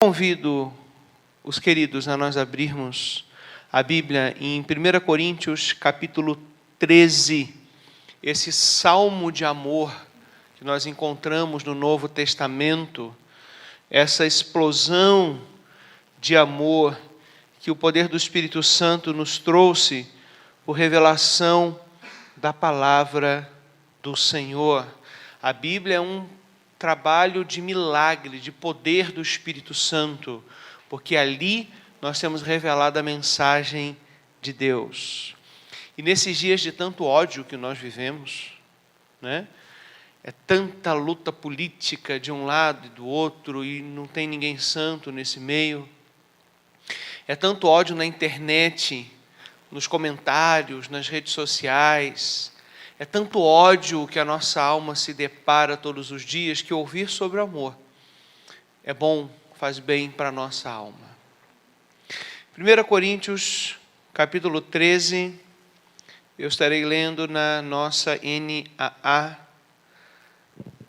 Convido os queridos a nós abrirmos a Bíblia em 1 Coríntios, capítulo 13, esse salmo de amor que nós encontramos no Novo Testamento, essa explosão de amor que o poder do Espírito Santo nos trouxe por revelação da palavra do Senhor. A Bíblia é um trabalho de milagre, de poder do Espírito Santo, porque ali nós temos revelado a mensagem de Deus. E nesses dias de tanto ódio que nós vivemos, né? É tanta luta política de um lado e do outro, e não tem ninguém santo nesse meio. É tanto ódio na internet, nos comentários, nas redes sociais. É tanto ódio que a nossa alma se depara todos os dias, que ouvir sobre o amor é bom, faz bem para a nossa alma. 1 Coríntios, capítulo 13, eu estarei lendo na nossa NAA,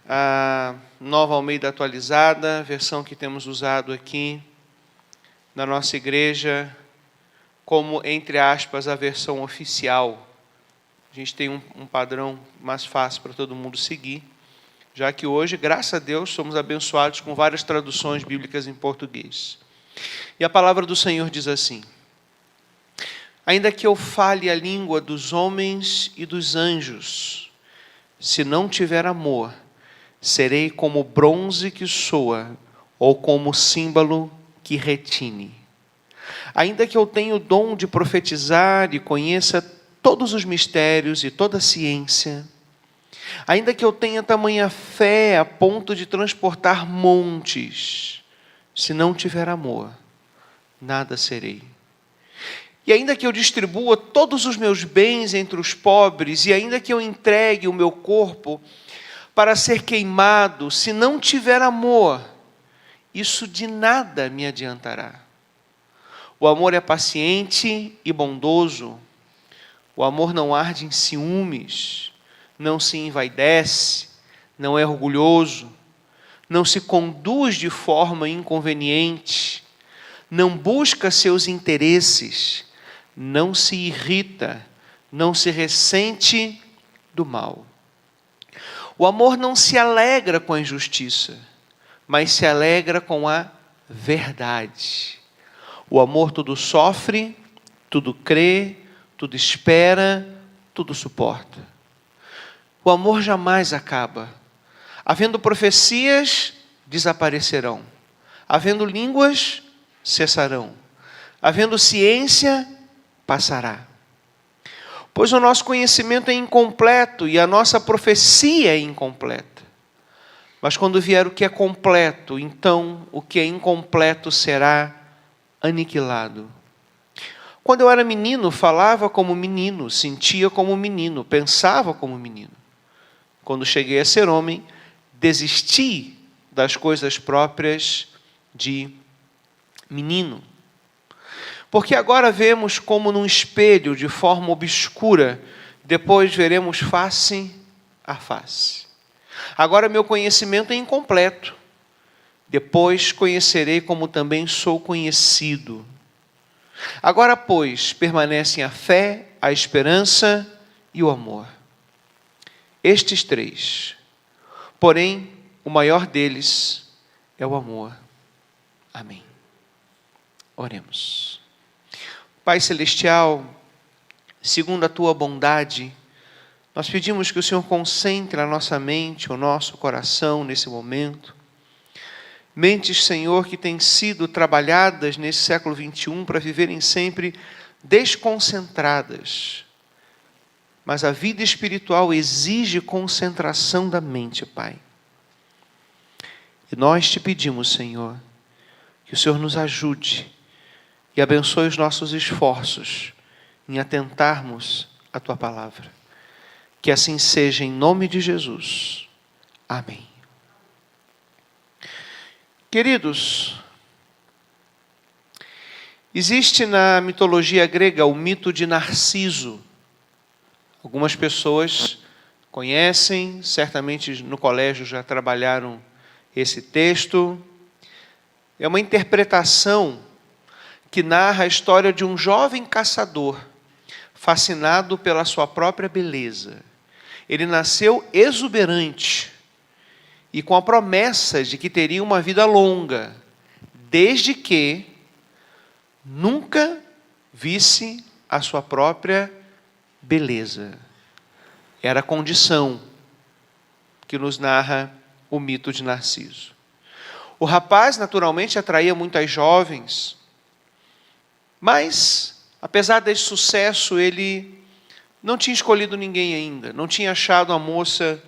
a Nova Almeida Atualizada, versão que temos usado aqui na nossa igreja, como, entre aspas, a versão oficial. A gente tem um padrão mais fácil para todo mundo seguir, já que hoje, graças a Deus, somos abençoados com várias traduções bíblicas em português. E a palavra do Senhor diz assim: ainda que eu fale a língua dos homens e dos anjos, se não tiver amor, serei como bronze que soa, ou como símbolo que retine. Ainda que eu tenha o dom de profetizar e conheça todos os mistérios e toda a ciência, ainda que eu tenha tamanha fé a ponto de transportar montes, se não tiver amor, nada serei. E ainda que eu distribua todos os meus bens entre os pobres, e ainda que eu entregue o meu corpo para ser queimado, se não tiver amor, isso de nada me adiantará. O amor é paciente e bondoso. O amor não arde em ciúmes, não se envaidece, não é orgulhoso, não se conduz de forma inconveniente, não busca seus interesses, não se irrita, não se ressente do mal. O amor não se alegra com a injustiça, mas se alegra com a verdade. O amor tudo sofre, tudo crê, tudo espera, tudo suporta. O amor jamais acaba. Havendo profecias, desaparecerão. Havendo línguas, cessarão. Havendo ciência, passará. Pois o nosso conhecimento é incompleto e a nossa profecia é incompleta. Mas quando vier o que é completo, então o que é incompleto será aniquilado. Quando eu era menino, falava como menino, sentia como menino, pensava como menino. Quando cheguei a ser homem, desisti das coisas próprias de menino. Porque agora vemos como num espelho, de forma obscura, depois veremos face a face. Agora meu conhecimento é incompleto, depois conhecerei como também sou conhecido. Agora, pois, permanecem a fé, a esperança e o amor. Estes três. Porém, o maior deles é o amor. Amém. Oremos. Pai Celestial, segundo a Tua bondade, nós pedimos que o Senhor concentre a nossa mente, o nosso coração nesse momento. Mentes, Senhor, que têm sido trabalhadas nesse século 21 para viverem sempre desconcentradas. Mas a vida espiritual exige concentração da mente, Pai. E nós te pedimos, Senhor, que o Senhor nos ajude e abençoe os nossos esforços em atentarmos à Tua palavra. Que assim seja em nome de Jesus. Amém. Queridos, existe na mitologia grega o mito de Narciso. Algumas pessoas conhecem, certamente no colégio já trabalharam esse texto. é uma interpretação que narra a história de um jovem caçador, fascinado pela sua própria beleza. Ele nasceu exuberante e com a promessa de que teria uma vida longa, desde que nunca visse a sua própria beleza. Era a condição que nos narra o mito de Narciso. O rapaz, naturalmente, atraía muitas jovens, mas, apesar desse sucesso, ele não tinha escolhido ninguém ainda, não tinha achado a moça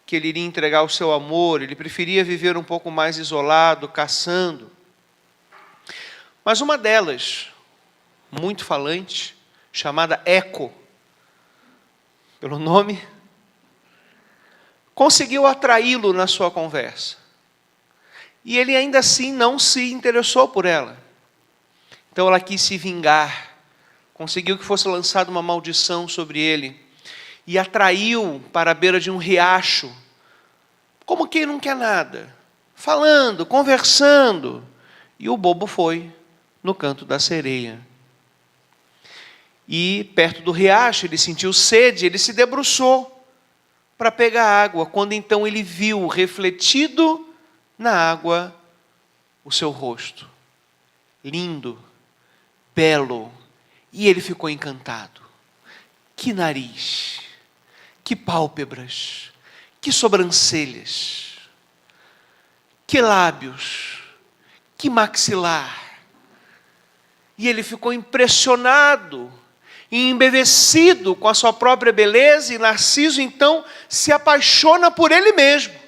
que ele iria entregar o seu amor, ele preferia viver um pouco mais isolado, caçando. Mas uma delas, muito falante, chamada Eco, pelo nome, conseguiu atraí-lo na sua conversa. E ele ainda assim não se interessou por ela. Então ela quis se vingar, conseguiu que fosse lançada uma maldição sobre ele e atraiu para a beira de um riacho, como quem não quer nada, falando, conversando. E o bobo foi no canto da sereia. E perto do riacho ele sentiu sede, ele se debruçou para pegar água, quando então ele viu refletido na água o seu rosto, lindo, belo, e ele ficou encantado. Que nariz, que pálpebras, que sobrancelhas, que lábios, que maxilar. E ele ficou impressionado e embevecido com a sua própria beleza, e Narciso então se apaixona por ele mesmo.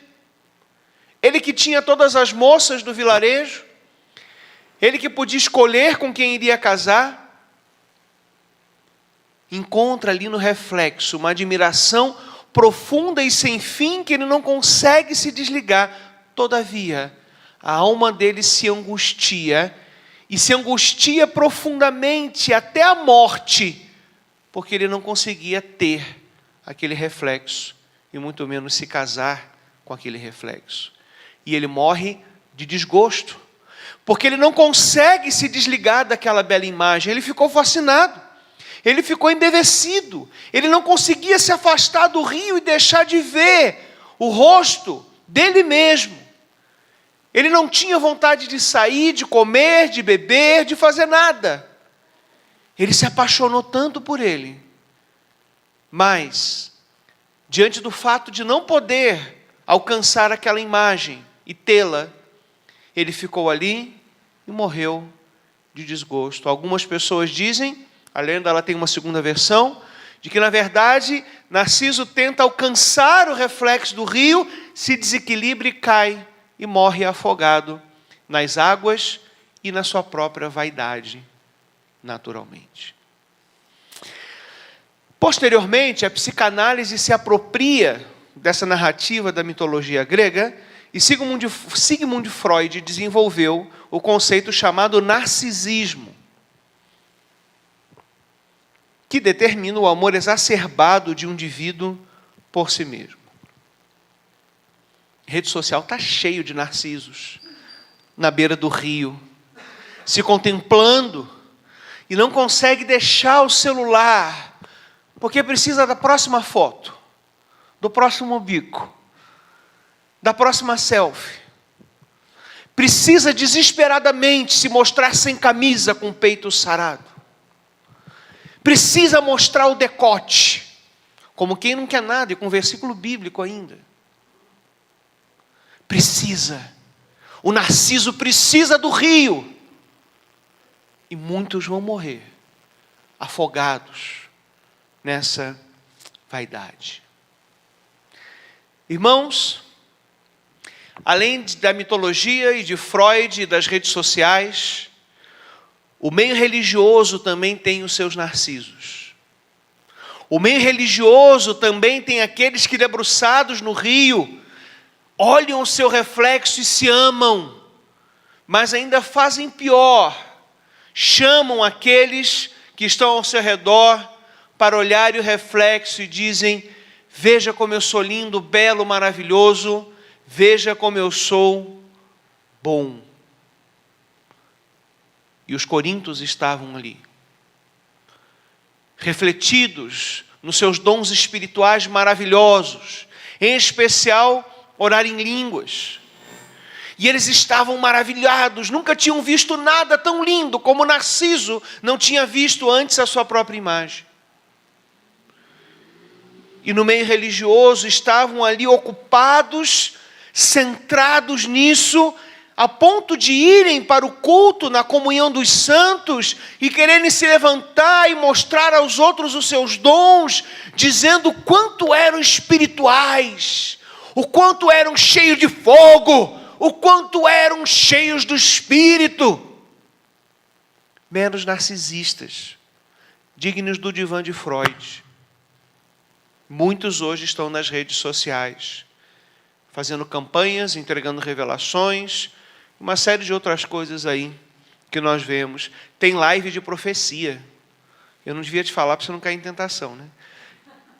Ele que tinha todas as moças do vilarejo, ele que podia escolher com quem iria casar, encontra ali no reflexo uma admiração profunda e sem fim que ele não consegue se desligar. Todavia, a alma dele se angustia, e se angustia profundamente até a morte, porque ele não conseguia ter aquele reflexo, e muito menos se casar com aquele reflexo. E ele morre de desgosto, porque ele não consegue se desligar daquela bela imagem. Ele ficou fascinado, ele ficou embevecido, ele não conseguia se afastar do rio e deixar de ver o rosto dele mesmo. Ele não tinha vontade de sair, de comer, de beber, de fazer nada. Ele se apaixonou tanto por ele, mas, diante do fato de não poder alcançar aquela imagem e tê-la, ele ficou ali e morreu de desgosto. Algumas pessoas dizem, a lenda ela tem uma segunda versão, de que na verdade Narciso tenta alcançar o reflexo do rio, se desequilibra e cai e morre afogado nas águas e na sua própria vaidade, naturalmente. Posteriormente, a psicanálise se apropria dessa narrativa da mitologia grega, e Sigmund Freud desenvolveu o conceito chamado narcisismo, que determina o amor exacerbado de um indivíduo por si mesmo. A rede social está cheio de narcisos, na beira do rio, se contemplando, e não consegue deixar o celular, porque precisa da próxima foto, do próximo bico, da próxima selfie. Precisa desesperadamente se mostrar sem camisa, com o peito sarado. Precisa mostrar o decote, como quem não quer nada, e com versículo bíblico ainda. Precisa. O Narciso precisa do rio. E muitos vão morrer afogados nessa vaidade. Irmãos, além da mitologia e de Freud e das redes sociais, o meio religioso também tem os seus narcisos. O meio religioso também tem aqueles que, debruçados no rio, olham o seu reflexo e se amam, mas ainda fazem pior. Chamam aqueles que estão ao seu redor para olhar o reflexo e dizem: veja como eu sou lindo, belo, maravilhoso, veja como eu sou bom. E os coríntios estavam ali, refletidos nos seus dons espirituais maravilhosos, em especial orar em línguas. E eles estavam maravilhados, nunca tinham visto nada tão lindo como Narciso não tinha visto antes a sua própria imagem. E no meio religioso estavam ali ocupados, centrados nisso, a ponto de irem para o culto na comunhão dos santos e quererem se levantar e mostrar aos outros os seus dons, dizendo o quanto eram espirituais, o quanto eram cheios de fogo, o quanto eram cheios do Espírito. Menos narcisistas, dignos do divã de Freud. Muitos hoje estão nas redes sociais, fazendo campanhas, entregando revelações, uma série de outras coisas aí que nós vemos. Tem live de profecia. Eu não devia te falar para você não cair em tentação, né?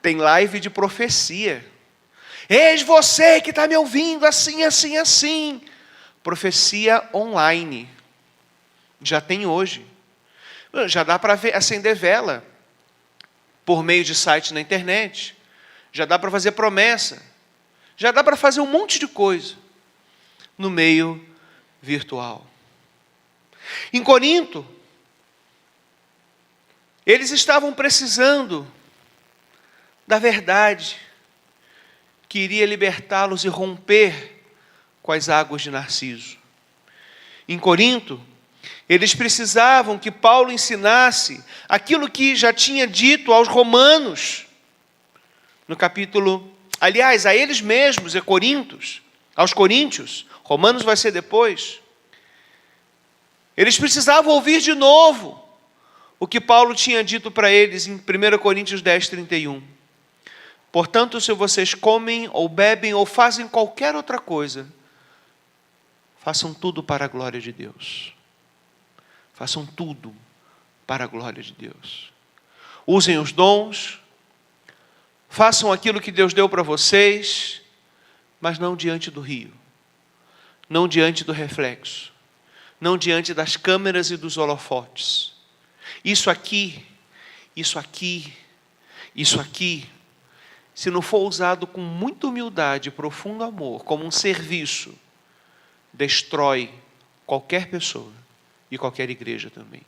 Tem live de profecia. Eis você que está me ouvindo, assim, assim, assim. Profecia online. Já tem hoje. Já dá para acender vela por meio de site na internet. Já dá para fazer promessa. Já dá para fazer um monte de coisa no meio virtual. Em Corinto, eles estavam precisando da verdade que iria libertá-los e romper com as águas de Narciso. Em Corinto, eles precisavam que Paulo ensinasse aquilo que já tinha dito aos romanos, no capítulo, aliás, a eles mesmos, aos coríntios, Romanos vai ser depois. Eles precisavam ouvir de novo o que Paulo tinha dito para eles em 1 Coríntios 10, 31. Portanto, se vocês comem ou bebem ou fazem qualquer outra coisa, façam tudo para a glória de Deus. Façam tudo para a glória de Deus. Usem os dons, façam aquilo que Deus deu para vocês, mas não diante do rio, não diante do reflexo, não diante das câmeras e dos holofotes. Isso aqui, se não for usado com muita humildade e profundo amor, como um serviço, destrói qualquer pessoa e qualquer igreja também.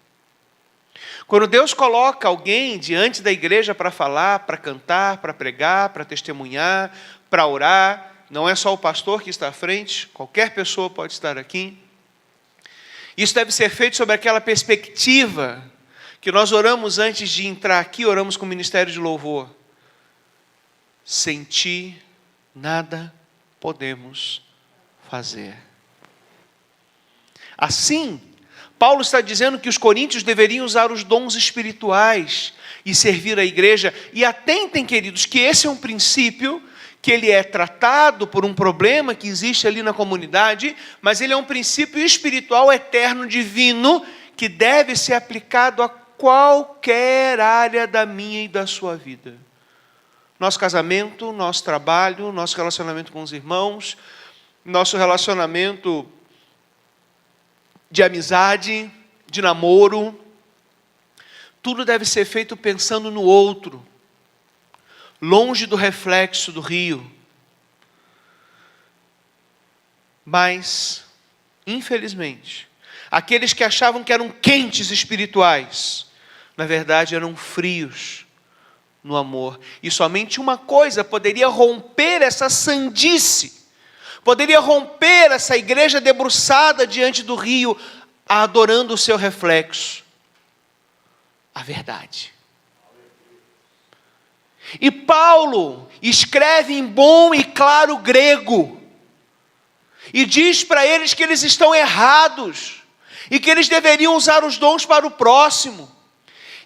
Quando Deus coloca alguém diante da igreja para falar, para cantar, para pregar, para testemunhar, para orar, não é só o pastor que está à frente, qualquer pessoa pode estar aqui. Isso deve ser feito sob aquela perspectiva que nós oramos antes de entrar aqui, oramos com o Ministério de Louvor. Sem ti, nada podemos fazer. Assim, Paulo está dizendo que os coríntios deveriam usar os dons espirituais e servir a igreja. E atentem, queridos, que esse é um princípio que ele é tratado por um problema que existe ali na comunidade, mas ele é um princípio espiritual eterno, divino, que deve ser aplicado a qualquer área da minha e da sua vida. Nosso casamento, nosso trabalho, nosso relacionamento com os irmãos, nosso relacionamento de amizade, de namoro, tudo deve ser feito pensando no outro, longe do reflexo do rio. Mas, infelizmente, aqueles que achavam que eram quentes espirituais, na verdade eram frios no amor. E somente uma coisa poderia romper essa sandice, poderia romper essa igreja debruçada diante do rio, adorando o seu reflexo: a verdade. E Paulo escreve em bom e claro grego, e diz para eles que eles estão errados, e que eles deveriam usar os dons para o próximo,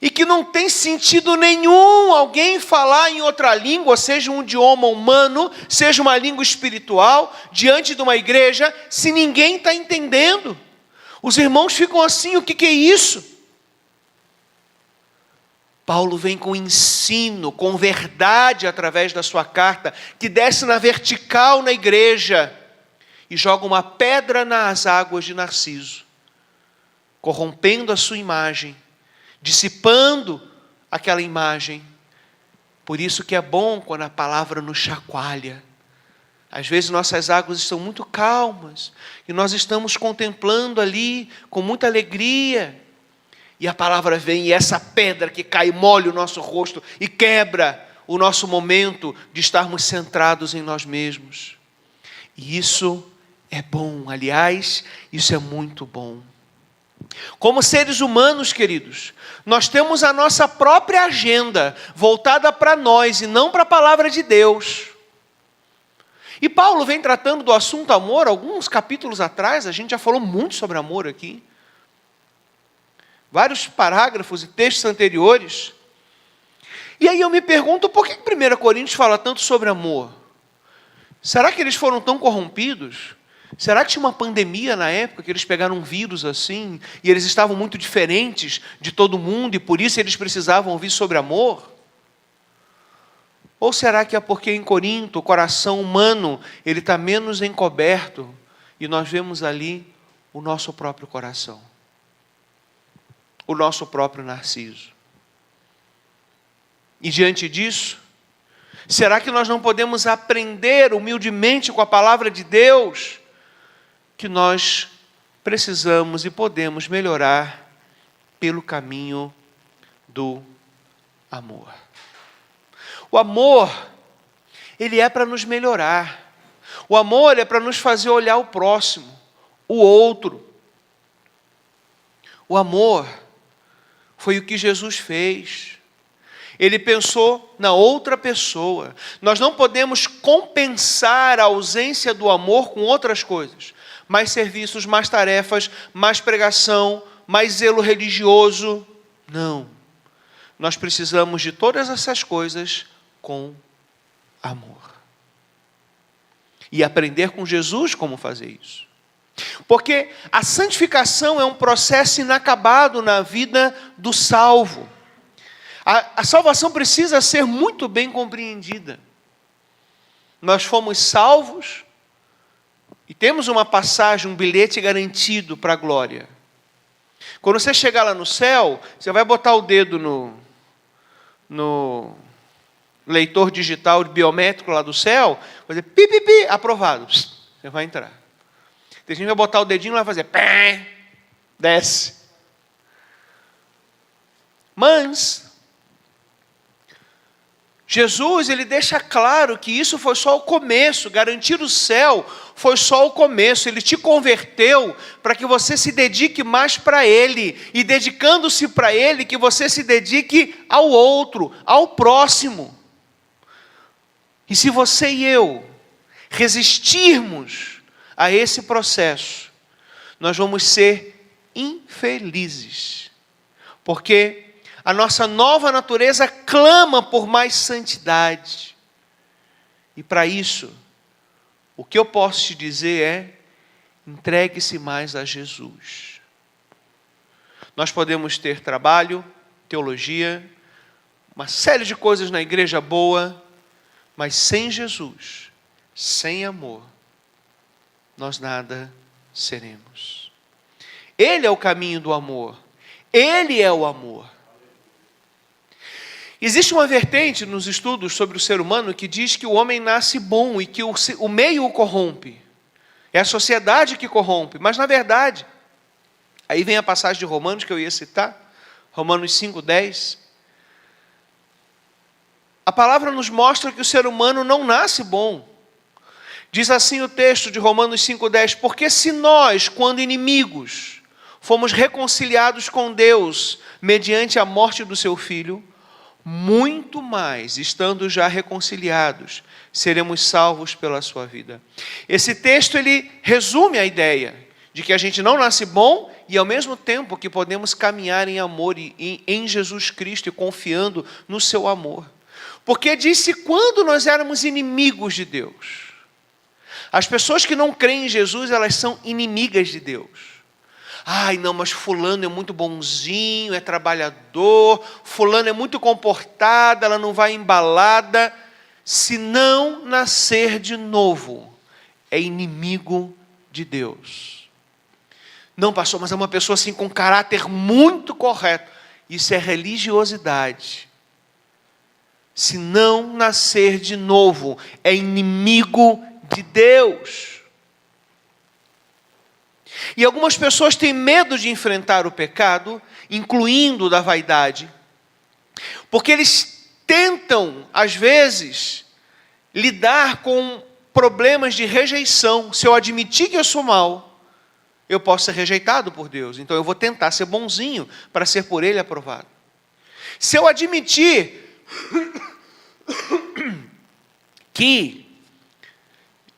e que não tem sentido nenhum alguém falar em outra língua, seja um idioma humano, seja uma língua espiritual, diante de uma igreja, se ninguém está entendendo. Os irmãos ficam assim: o que é isso? Paulo vem com ensino, com verdade através da sua carta, que desce na vertical na igreja e joga uma pedra nas águas de Narciso. corrompendo a sua imagem, dissipando aquela imagem. Por isso que é bom quando a palavra nos chacoalha. Às vezes nossas águas estão muito calmas e nós estamos contemplando ali com muita alegria. E a palavra vem e essa pedra que cai molha o nosso rosto e quebra o nosso momento de estarmos centrados em nós mesmos. E isso é bom, aliás, isso é muito bom. Como seres humanos, queridos, nós temos a nossa própria agenda voltada para nós e não para a palavra de Deus. E Paulo vem tratando do assunto amor, alguns capítulos atrás, a gente já falou muito sobre amor aqui. Vários parágrafos e textos anteriores. E aí eu me pergunto, por que 1 Coríntios fala tanto sobre amor? Será que eles foram tão corrompidos? Será que tinha uma pandemia na época, que eles pegaram um vírus assim, e eles estavam muito diferentes de todo mundo, e por isso eles precisavam ouvir sobre amor? Ou será que é porque em Corinto o coração humano ele está menos encoberto, e nós vemos ali o nosso próprio coração? O nosso próprio Narciso. E diante disso, será que nós não podemos aprender humildemente com a palavra de Deus que nós precisamos e podemos melhorar pelo caminho do amor? O amor, ele é para nos melhorar. O amor é para nos fazer olhar o próximo, o outro. O amor foi o que Jesus fez. Ele pensou na outra pessoa. Nós não podemos compensar a ausência do amor com outras coisas. Mais serviços, mais tarefas, mais pregação, mais zelo religioso. Não. Nós precisamos de todas essas coisas com amor. E aprender com Jesus como fazer isso. Porque a santificação é um processo inacabado na vida do salvo. A salvação precisa ser muito bem compreendida. Nós fomos salvos e temos uma passagem, um bilhete garantido para a glória. Quando você chegar lá no céu, você vai botar o dedo no leitor digital biométrico lá do céu, vai dizer pi, pi, pi, aprovado. Você vai entrar. Tem gente que vai botar o dedinho lá e vai fazer pé, desce. Mas Jesus, ele deixa claro que isso foi só o começo, garantir o céu foi só o começo. Ele te converteu para que você se dedique mais para Ele, e dedicando-se para Ele, que você se dedique ao outro, ao próximo. E se você e eu resistirmos a esse processo, nós vamos ser infelizes, porque a nossa nova natureza clama por mais santidade. E para isso, o que eu posso te dizer é: entregue-se mais a Jesus. Nós podemos ter trabalho, teologia, uma série de coisas na igreja boa, mas sem Jesus, sem amor, nós nada seremos. Ele é o caminho do amor. Ele é o amor. Existe uma vertente nos estudos sobre o ser humano que diz que o homem nasce bom e que o meio o corrompe. É a sociedade que corrompe. Mas, na verdade, aí vem a passagem de Romanos que eu ia citar, Romanos 5:10. A palavra nos mostra que o ser humano não nasce bom. Diz assim o texto de Romanos 5:10: porque se nós, quando inimigos, fomos reconciliados com Deus mediante a morte do seu Filho, muito mais, estando já reconciliados, seremos salvos pela sua vida. Esse texto, ele resume a ideia de que a gente não nasce bom e, ao mesmo tempo, que podemos caminhar em amor em Jesus Cristo e confiando no seu amor. Porque disse quando nós éramos inimigos de Deus. As pessoas que não creem em Jesus, elas são inimigas de Deus. Ai, não, mas fulano é muito bonzinho, é trabalhador, fulano é muito comportada, ela não vai embalada. Se não nascer de novo, é inimigo de Deus. Não, pastor, mas é uma pessoa assim com caráter muito correto. Isso é religiosidade. Se não nascer de novo, é inimigo de Deus. E algumas pessoas têm medo de enfrentar o pecado, incluindo o da vaidade, porque eles tentam, às vezes, lidar com problemas de rejeição. Se eu admitir que eu sou mau, eu posso ser rejeitado por Deus. Então eu vou tentar ser bonzinho para ser por Ele aprovado. Se eu admitir que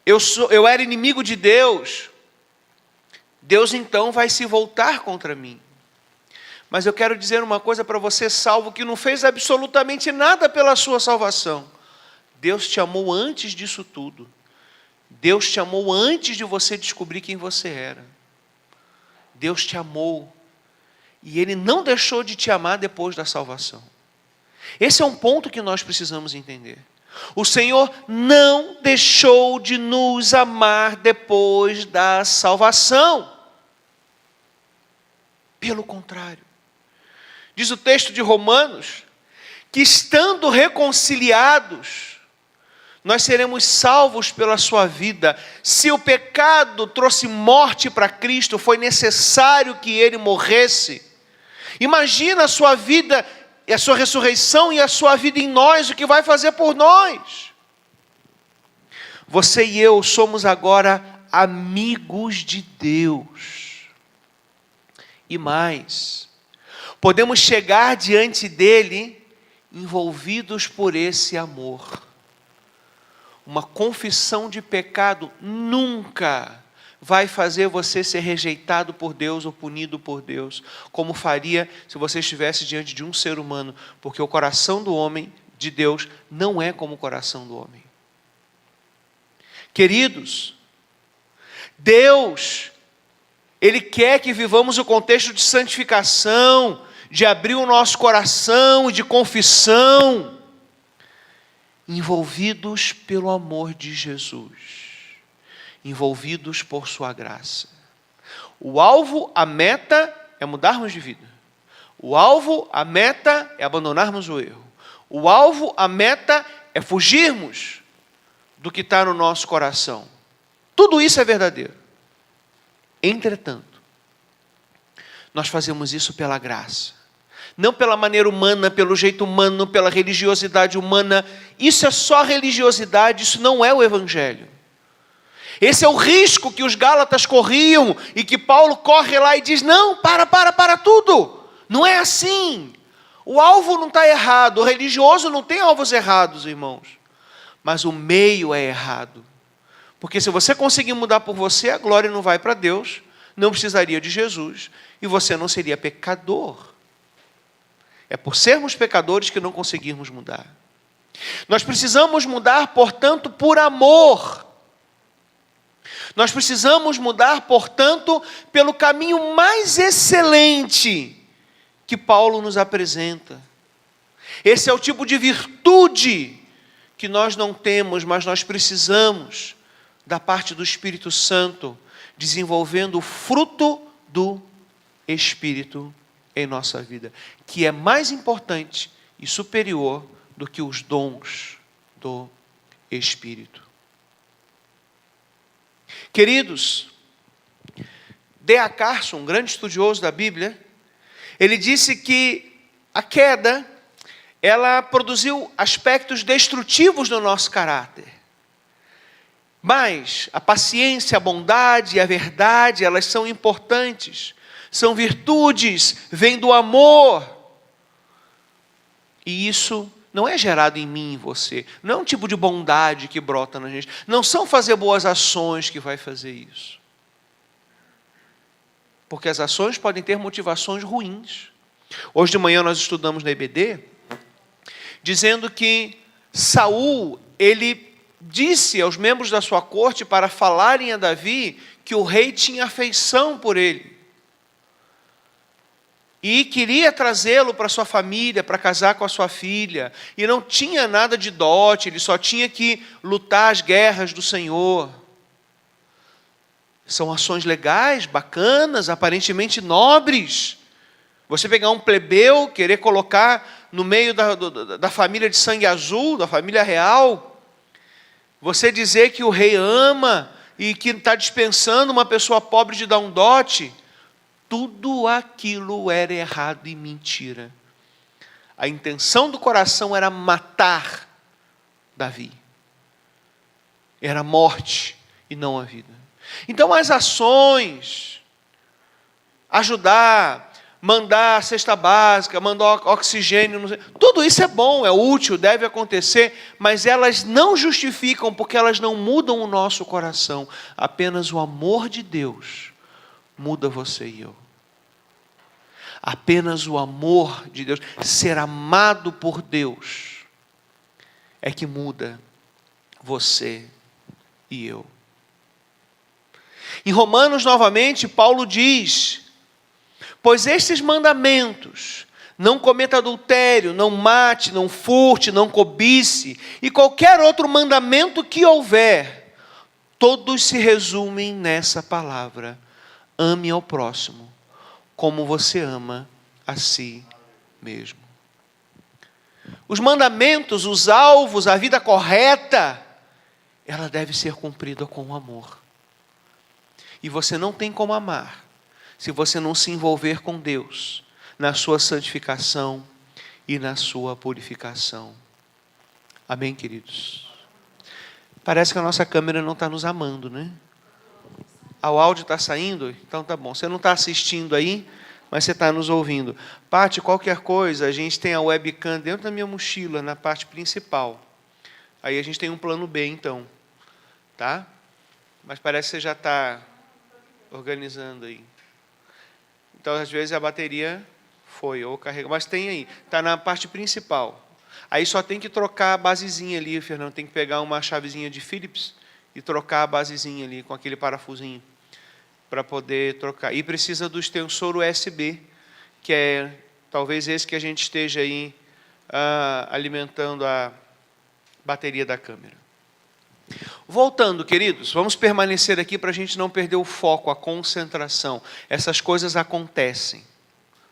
eu era inimigo de Deus, Deus então vai se voltar contra mim. Mas eu quero dizer uma coisa para você, salvo, que não fez absolutamente nada pela sua salvação. Deus te amou antes disso tudo. Deus te amou antes de você descobrir quem você era. Deus te amou. E Ele não deixou de te amar depois da salvação. Esse é um ponto que nós precisamos entender. O Senhor não deixou de nos amar depois da salvação. Pelo contrário. Diz o texto de Romanos, que estando reconciliados, nós seremos salvos pela sua vida. Se o pecado trouxe morte para Cristo, foi necessário que Ele morresse. Imagina a sua vida, e a sua ressurreição e a sua vida em nós, o que vai fazer por nós. Você e eu somos agora amigos de Deus. E mais, podemos chegar diante dEle envolvidos por esse amor. Uma confissão de pecado nunca vai fazer você ser rejeitado por Deus ou punido por Deus, como faria se você estivesse diante de um ser humano, porque o coração do homem, de Deus, não é como o coração do homem. Queridos, Deus, Ele quer que vivamos o contexto de santificação, de abrir o nosso coração e de confissão, envolvidos pelo amor de Jesus. Envolvidos por sua graça. O alvo, a meta é mudarmos de vida. O alvo, a meta é abandonarmos o erro. O alvo, a meta é fugirmos do que está no nosso coração. Tudo isso é verdadeiro. Entretanto, nós fazemos isso pela graça. Não pela maneira humana, pelo jeito humano, pela religiosidade humana. Isso é só religiosidade, isso não é o Evangelho. Esse é o risco que os Gálatas corriam e que Paulo corre lá e diz, não, para tudo. Não é assim. O alvo não está errado, o religioso não tem alvos errados, irmãos. Mas o meio é errado. Porque se você conseguir mudar por você, a glória não vai para Deus, não precisaria de Jesus e você não seria pecador. É por sermos pecadores que não conseguirmos mudar. Nós precisamos mudar, portanto, por amor. Nós precisamos mudar, portanto, pelo caminho mais excelente que Paulo nos apresenta. Esse é o tipo de virtude que nós não temos, mas nós precisamos da parte do Espírito Santo, desenvolvendo o fruto do Espírito em nossa vida, que é mais importante e superior do que os dons do Espírito. Queridos, D.A. Carson, um grande estudioso da Bíblia, ele disse que a queda, ela produziu aspectos destrutivos no nosso caráter. Mas a paciência, a bondade e a verdade, elas são importantes. São virtudes, vêm do amor. E isso não é gerado em mim e em você. Não é um tipo de bondade que brota na gente. Não são fazer boas ações que vai fazer isso. Porque as ações podem ter motivações ruins. Hoje de manhã nós estudamos na EBD, dizendo que Saul, ele disse aos membros da sua corte para falarem a Davi que o rei tinha afeição por ele. E queria trazê-lo para sua família, para casar com a sua filha. E não tinha nada de dote, ele só tinha que lutar as guerras do Senhor. São ações legais, bacanas, aparentemente nobres. Você pegar um plebeu, querer colocar no meio da família de sangue azul, da família real. Você dizer que o rei ama e que está dispensando uma pessoa pobre de dar um dote. Tudo aquilo era errado e mentira. A intenção do coração era matar Davi. Era a morte e não a vida. Então as ações, ajudar, mandar cesta básica, mandar oxigênio, tudo isso é bom, é útil, deve acontecer, mas elas não justificam porque elas não mudam o nosso coração. Apenas o amor de Deus muda você e eu. Apenas o amor de Deus, ser amado por Deus, é que muda você e eu. Em Romanos, novamente, Paulo diz: pois estes mandamentos, não cometa adultério, não mate, não furte, não cobice, e qualquer outro mandamento que houver, todos se resumem nessa palavra: ame ao próximo, como você ama a si mesmo. Os mandamentos, os alvos, a vida correta, ela deve ser cumprida com amor. E você não tem como amar se você não se envolver com Deus na sua santificação e na sua purificação. Amém, queridos? Parece que a nossa câmera não está nos amando, né? O áudio está saindo? Então tá bom. Você não está assistindo aí, mas você está nos ouvindo. Pati, qualquer coisa, a gente tem a webcam dentro da minha mochila, na parte principal. Aí a gente tem um plano B, então. Tá? Mas parece que você já está organizando aí. Então, às vezes, a bateria foi, ou carregou. Mas tem aí, está na parte principal. Aí só tem que trocar a basezinha ali, Fernando. Tem que pegar uma chavezinha de Philips e trocar a basezinha ali, com aquele parafusinho, para poder trocar. E precisa do extensor USB, que é talvez esse que a gente esteja aí alimentando a bateria da câmera. Voltando, queridos, vamos permanecer aqui para a gente não perder o foco, a concentração. Essas coisas acontecem,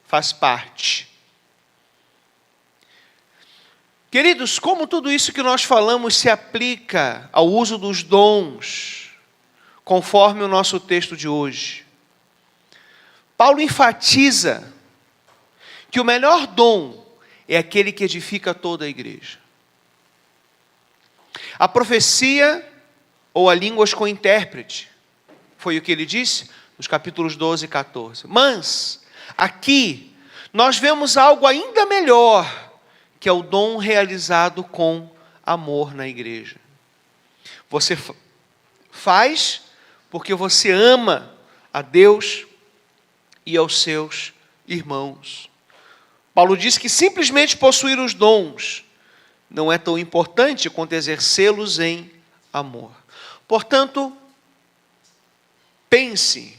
faz parte. Queridos, como tudo isso que nós falamos se aplica ao uso dos dons, conforme o nosso texto de hoje? Paulo enfatiza que o melhor dom é aquele que edifica toda a igreja. A profecia ou a línguas com intérprete, foi o que ele disse nos capítulos 12 e 14. Mas, aqui, nós vemos algo ainda melhor, que é o dom realizado com amor na igreja. Você faz porque você ama a Deus e aos seus irmãos. Paulo diz que simplesmente possuir os dons não é tão importante quanto exercê-los em amor. Portanto, pense,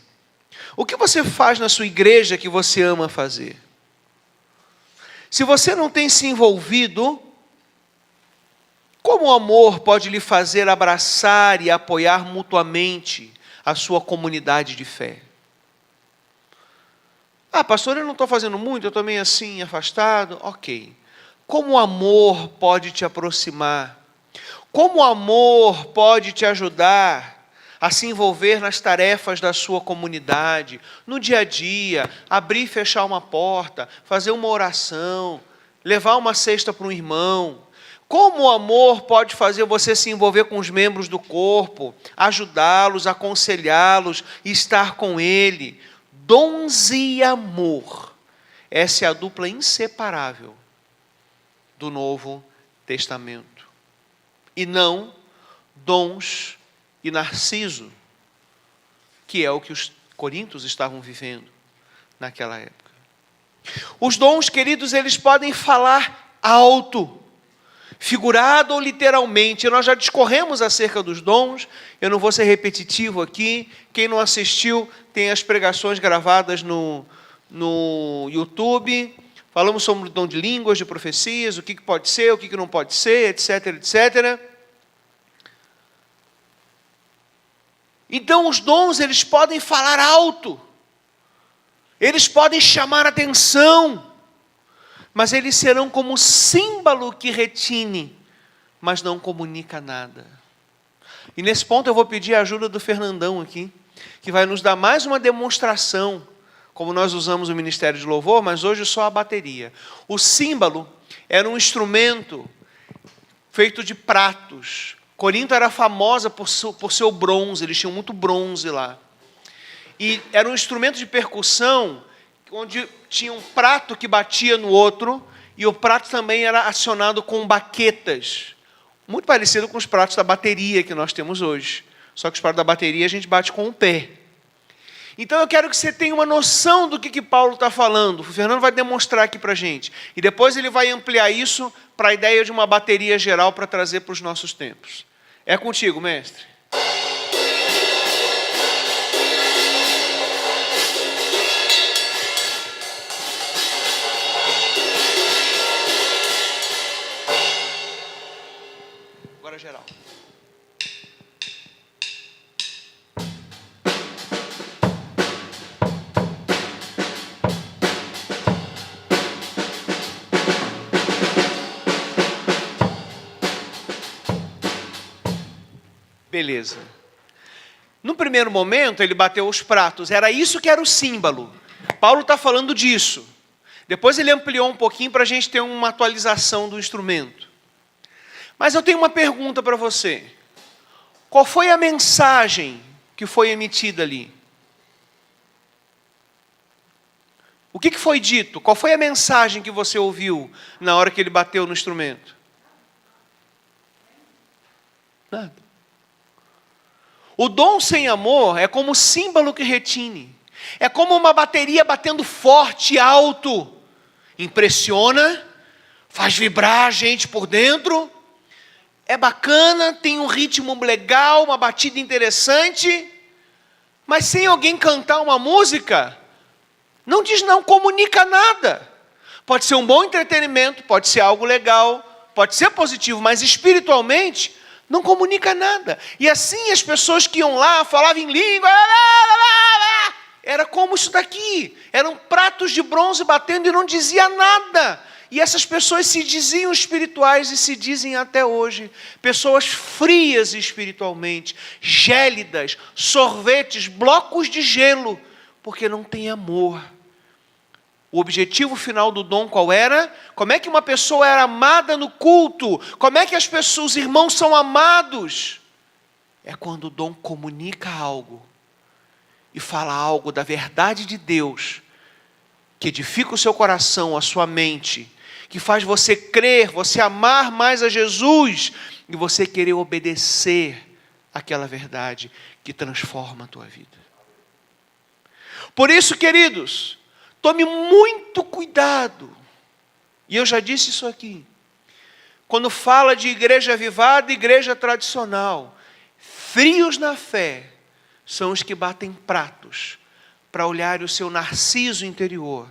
o que você faz na sua igreja que você ama fazer? Se você não tem se envolvido, como o amor pode lhe fazer abraçar e apoiar mutuamente a sua comunidade de fé? Pastor, eu não estou fazendo muito, eu estou meio assim, afastado. Ok. Como o amor pode te aproximar? Como o amor pode te ajudar a se envolver nas tarefas da sua comunidade, no dia a dia, abrir e fechar uma porta, fazer uma oração, levar uma cesta para um irmão? Como o amor pode fazer você se envolver com os membros do corpo, ajudá-los, aconselhá-los, estar com ele? Dons e amor. Essa é a dupla inseparável do Novo Testamento. E não dons e Narciso, que é o que os coríntios estavam vivendo naquela época. Os dons, queridos, eles podem falar alto, figurado ou literalmente. Nós já discorremos acerca dos dons, eu não vou ser repetitivo aqui. Quem não assistiu, tem as pregações gravadas no YouTube. Falamos sobre o dom de línguas, de profecias, o que pode ser, o que não pode ser, etc, etc. Então os dons, eles podem falar alto, eles podem chamar atenção, mas eles serão como símbolo que retine, mas não comunica nada. E nesse ponto eu vou pedir a ajuda do Fernandão aqui, que vai nos dar mais uma demonstração, como nós usamos o Ministério de Louvor, mas hoje só a bateria. O símbolo era um instrumento feito de pratos. Corinto era famosa por seu bronze, eles tinham muito bronze lá. E era um instrumento de percussão, onde tinha um prato que batia no outro, e o prato também era acionado com baquetas, muito parecido com os pratos da bateria que nós temos hoje. Só que os pratos da bateria a gente bate com o pé. Então eu quero que você tenha uma noção do que Paulo está falando. O Fernando vai demonstrar aqui para a gente. E depois ele vai ampliar isso para a ideia de uma bateria geral para trazer para os nossos tempos. É contigo, mestre. Agora geral. Beleza. No primeiro momento, ele bateu os pratos. Era isso que era o símbolo. Paulo está falando disso. Depois ele ampliou um pouquinho para a gente ter uma atualização do instrumento. Mas eu tenho uma pergunta para você. Qual foi a mensagem que foi emitida ali? O que foi dito? Qual foi a mensagem que você ouviu na hora que ele bateu no instrumento? Nada. O dom sem amor é como símbolo que retine. É como uma bateria batendo forte e alto. Impressiona, faz vibrar a gente por dentro. É bacana, tem um ritmo legal, uma batida interessante. Mas sem alguém cantar uma música, não comunica nada. Pode ser um bom entretenimento, pode ser algo legal, pode ser positivo, mas espiritualmente não comunica nada. E assim as pessoas que iam lá, falavam em língua, era como isso daqui. Eram pratos de bronze batendo e não dizia nada. E essas pessoas se diziam espirituais e se dizem até hoje. Pessoas frias espiritualmente, gélidas, sorvetes, blocos de gelo, porque não tem amor. O objetivo final do dom qual era? Como é que uma pessoa era amada no culto? Como é que as pessoas, os irmãos são amados? É quando o dom comunica algo e fala algo da verdade de Deus, que edifica o seu coração, a sua mente, que faz você crer, você amar mais a Jesus e você querer obedecer àquela verdade que transforma a tua vida. Por isso, queridos, tome muito cuidado, e eu já disse isso aqui, quando fala de igreja avivada e igreja tradicional, frios na fé são os que batem pratos para olhar o seu narciso interior,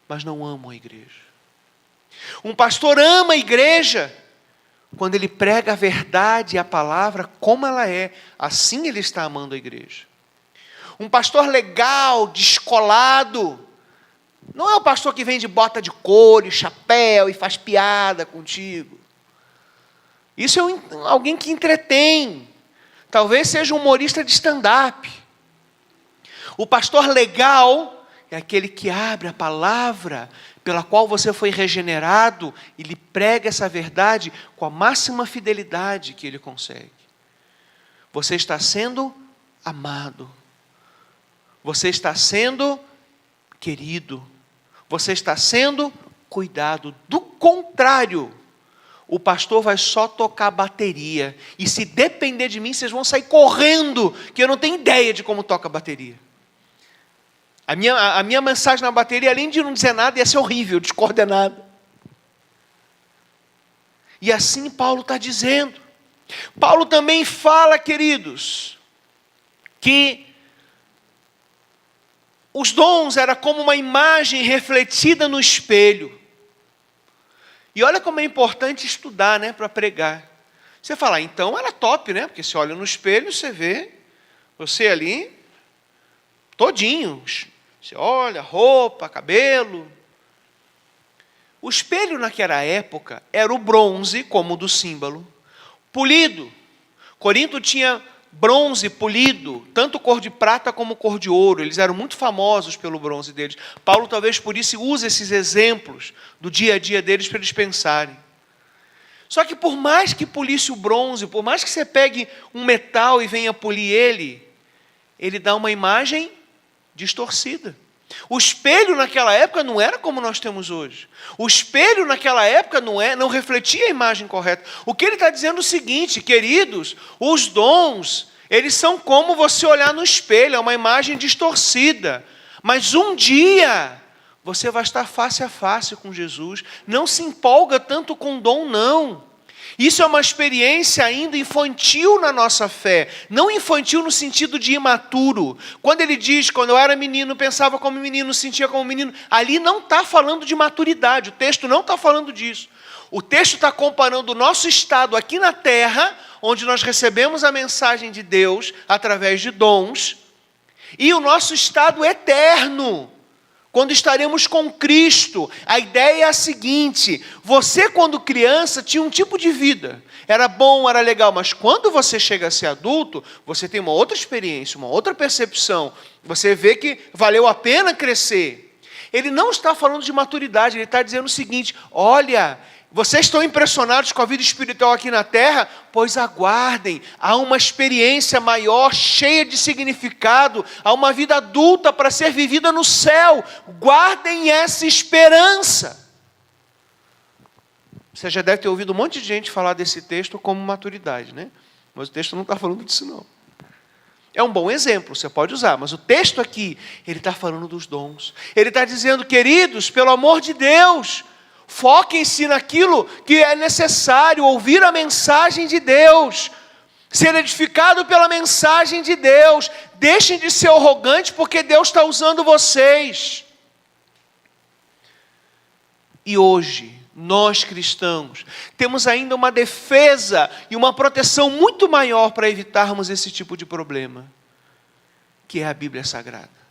mas não amam a igreja. Um pastor ama a igreja quando ele prega a verdade e a palavra como ela é, assim ele está amando a igreja. Um pastor legal, descolado, não é o pastor que vem de bota de couro, chapéu e faz piada contigo. Isso é alguém que entretém. Talvez seja um humorista de stand-up. O pastor legal é aquele que abre a palavra pela qual você foi regenerado e lhe prega essa verdade com a máxima fidelidade que ele consegue. Você está sendo amado. Você está sendo querido. Você está sendo cuidado. Do contrário, o pastor vai só tocar bateria. E se depender de mim, vocês vão sair correndo, que eu não tenho ideia de como toca a bateria. A minha mensagem na bateria, além de não dizer nada, ia ser horrível, descoordenada. E assim Paulo está dizendo. Paulo também fala, queridos, que os dons eram como uma imagem refletida no espelho. E olha como é importante estudar, né, para pregar. Você fala, então era top, né? Porque você olha no espelho, você vê Você ali, todinho. Você olha, roupa, cabelo. O espelho naquela época era o bronze, como o do símbolo, polido. Corinto tinha bronze polido, tanto cor de prata como cor de ouro. Eles eram muito famosos pelo bronze deles. Paulo talvez por isso use esses exemplos do dia a dia deles para eles pensarem. Só que por mais que polisse o bronze, por mais que você pegue um metal e venha polir ele dá uma imagem distorcida. O espelho naquela época não era como nós temos hoje. O espelho naquela época não refletia a imagem correta. O que ele está dizendo é o seguinte, queridos, os dons, eles são como você olhar no espelho, é uma imagem distorcida. Mas um dia você vai estar face a face com Jesus. Não se empolga tanto com dom, não. Isso é uma experiência ainda infantil na nossa fé. Não infantil no sentido de imaturo. Quando ele diz, quando eu era menino, pensava como menino, sentia como menino. Ali não está falando de maturidade. O texto não está falando disso. O texto está comparando o nosso estado aqui na terra, onde nós recebemos a mensagem de Deus através de dons, e o nosso estado eterno, quando estaremos com Cristo. A ideia é a seguinte: você quando criança tinha um tipo de vida, era bom, era legal, mas quando você chega a ser adulto, você tem uma outra experiência, uma outra percepção, você vê que valeu a pena crescer. Ele não está falando de maturidade, ele está dizendo o seguinte: olha, vocês estão impressionados com a vida espiritual aqui na terra? Pois aguardem, há uma experiência maior, cheia de significado, há uma vida adulta para ser vivida no céu. Guardem essa esperança. Você já deve ter ouvido um monte de gente falar desse texto como maturidade, né? Mas o texto não está falando disso, não. É um bom exemplo, você pode usar, mas o texto aqui, ele está falando dos dons. Ele está dizendo, queridos, pelo amor de Deus, foquem-se naquilo que é necessário, ouvir a mensagem de Deus, ser edificado pela mensagem de Deus. Deixem de ser arrogantes, porque Deus está usando vocês. E hoje, nós cristãos, temos ainda uma defesa e uma proteção muito maior para evitarmos esse tipo de problema, que é a Bíblia Sagrada.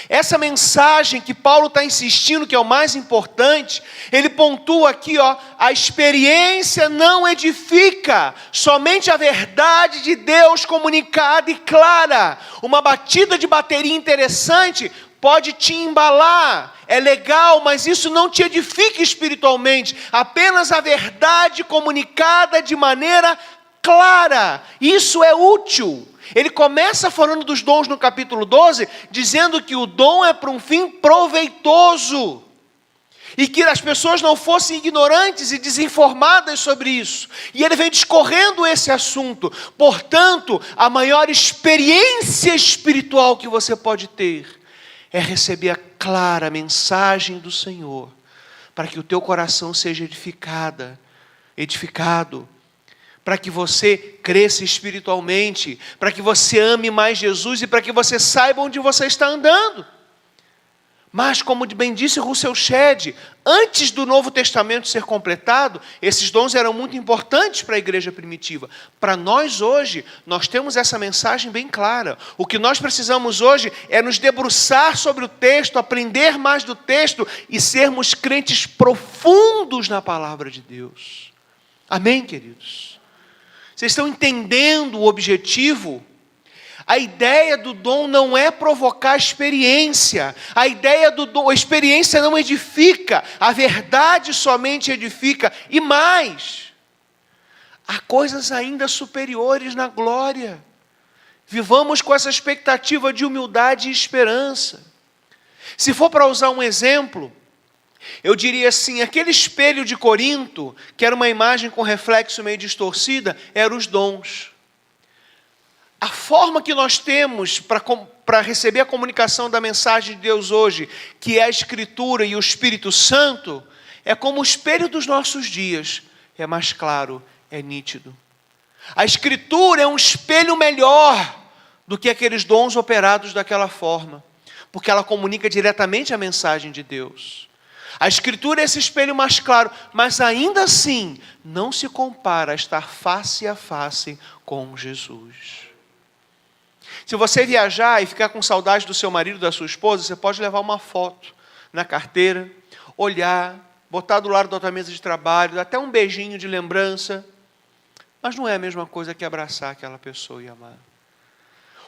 Essa mensagem que Paulo está insistindo, que é o mais importante, ele pontua aqui, a experiência não edifica, somente a verdade de Deus comunicada e clara. Uma batida de bateria interessante pode te embalar, é legal, mas isso não te edifica espiritualmente. Apenas a verdade comunicada de maneira clara, isso é útil. Ele começa falando dos dons no capítulo 12, dizendo que o dom é para um fim proveitoso, e que as pessoas não fossem ignorantes e desinformadas sobre isso. E ele vem discorrendo esse assunto. Portanto, a maior experiência espiritual que você pode ter é receber a clara mensagem do Senhor, para que o teu coração seja edificado, para que você cresça espiritualmente, para que você ame mais Jesus e para que você saiba onde você está andando. Mas, como bem disse Russell Shedd, antes do Novo Testamento ser completado, esses dons eram muito importantes para a igreja primitiva. Para nós hoje, nós temos essa mensagem bem clara. O que nós precisamos hoje é nos debruçar sobre o texto, aprender mais do texto e sermos crentes profundos na palavra de Deus. Amém, queridos? Vocês estão entendendo o objetivo? A ideia do dom não é provocar experiência. A ideia do dom, a experiência não edifica. A verdade somente edifica. E mais, há coisas ainda superiores na glória. Vivamos com essa expectativa de humildade e esperança. Se for para usar um exemplo, eu diria assim, aquele espelho de Corinto, que era uma imagem com reflexo meio distorcida, eram os dons. A forma que nós temos para receber a comunicação da mensagem de Deus hoje, que é a Escritura e o Espírito Santo, é como o espelho dos nossos dias, é mais claro, é nítido. A Escritura é um espelho melhor do que aqueles dons operados daquela forma, porque ela comunica diretamente a mensagem de Deus. A Escritura é esse espelho mais claro, mas ainda assim não se compara a estar face a face com Jesus. Se você viajar e ficar com saudade do seu marido, da sua esposa, você pode levar uma foto na carteira, olhar, botar do lado da tua mesa de trabalho, até um beijinho de lembrança. Mas não é a mesma coisa que abraçar aquela pessoa e amar.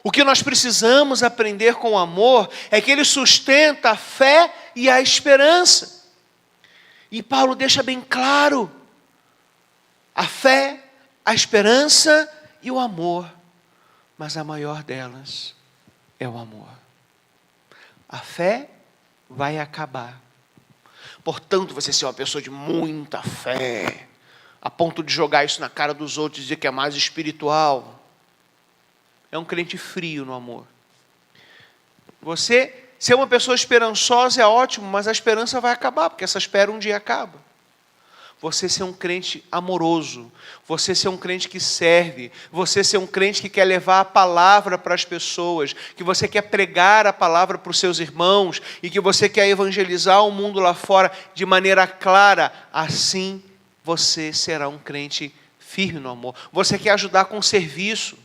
O que nós precisamos aprender com o amor é que ele sustenta a fé e a esperança. E Paulo deixa bem claro: a fé, a esperança e o amor. Mas a maior delas é o amor. A fé vai acabar. Portanto, você ser uma pessoa de muita fé, a ponto de jogar isso na cara dos outros e dizer que é mais espiritual, é um crente frio no amor. Você ser uma pessoa esperançosa é ótimo, mas a esperança vai acabar, porque essa espera um dia acaba. Você ser um crente amoroso, você ser um crente que serve, você ser um crente que quer levar a palavra para as pessoas, que você quer pregar a palavra para os seus irmãos e que você quer evangelizar o mundo lá fora de maneira clara, assim você será um crente firme no amor. Você quer ajudar com serviço.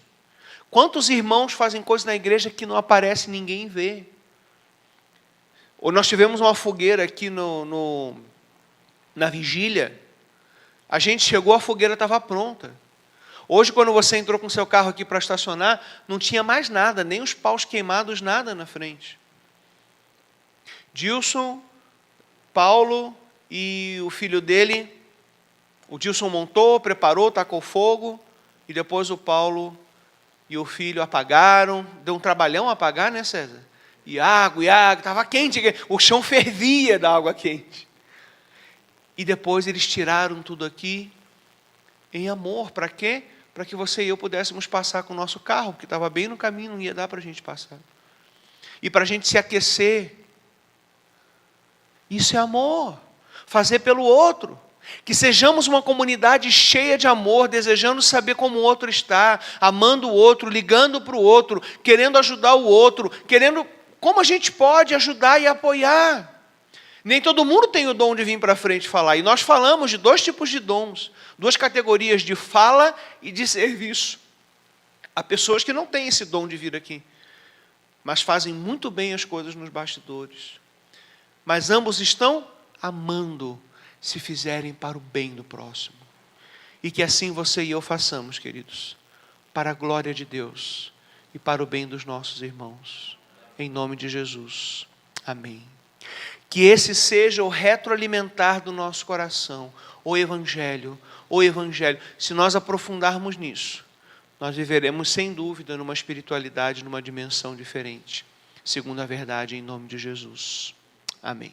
Quantos irmãos fazem coisas na igreja que não aparece, ninguém vê? Ou nós tivemos uma fogueira aqui na vigília. A gente chegou, a fogueira estava pronta. Hoje, quando você entrou com o seu carro aqui para estacionar, não tinha mais nada, nem os paus queimados, nada na frente. Dilson, Paulo e o filho dele, o Dilson montou, preparou, tacou fogo, e depois o Paulo e o filho apagaram. Deu um trabalhão apagar, né, César? E água, estava quente, o chão fervia da água quente. E depois eles tiraram tudo aqui em amor. Para quê? Para que você e eu pudéssemos passar com o nosso carro, porque estava bem no caminho, não ia dar para a gente passar. E para a gente se aquecer. Isso é amor. Fazer pelo outro. Que sejamos uma comunidade cheia de amor, desejando saber como o outro está, amando o outro, ligando para o outro, querendo ajudar o outro, querendo como a gente pode ajudar e apoiar. Nem todo mundo tem o dom de vir para frente falar. E nós falamos de 2 tipos de dons. 2 categorias de fala e de serviço. Há pessoas que não têm esse dom de vir aqui, mas fazem muito bem as coisas nos bastidores. Mas ambos estão amando, se fizerem para o bem do próximo. E que assim você e eu façamos, queridos, para a glória de Deus e para o bem dos nossos irmãos. Em nome de Jesus. Amém. Que esse seja o retroalimentar do nosso coração, o Evangelho. Se nós aprofundarmos nisso, nós viveremos sem dúvida numa espiritualidade, numa dimensão diferente, segundo a verdade, em nome de Jesus. Amém.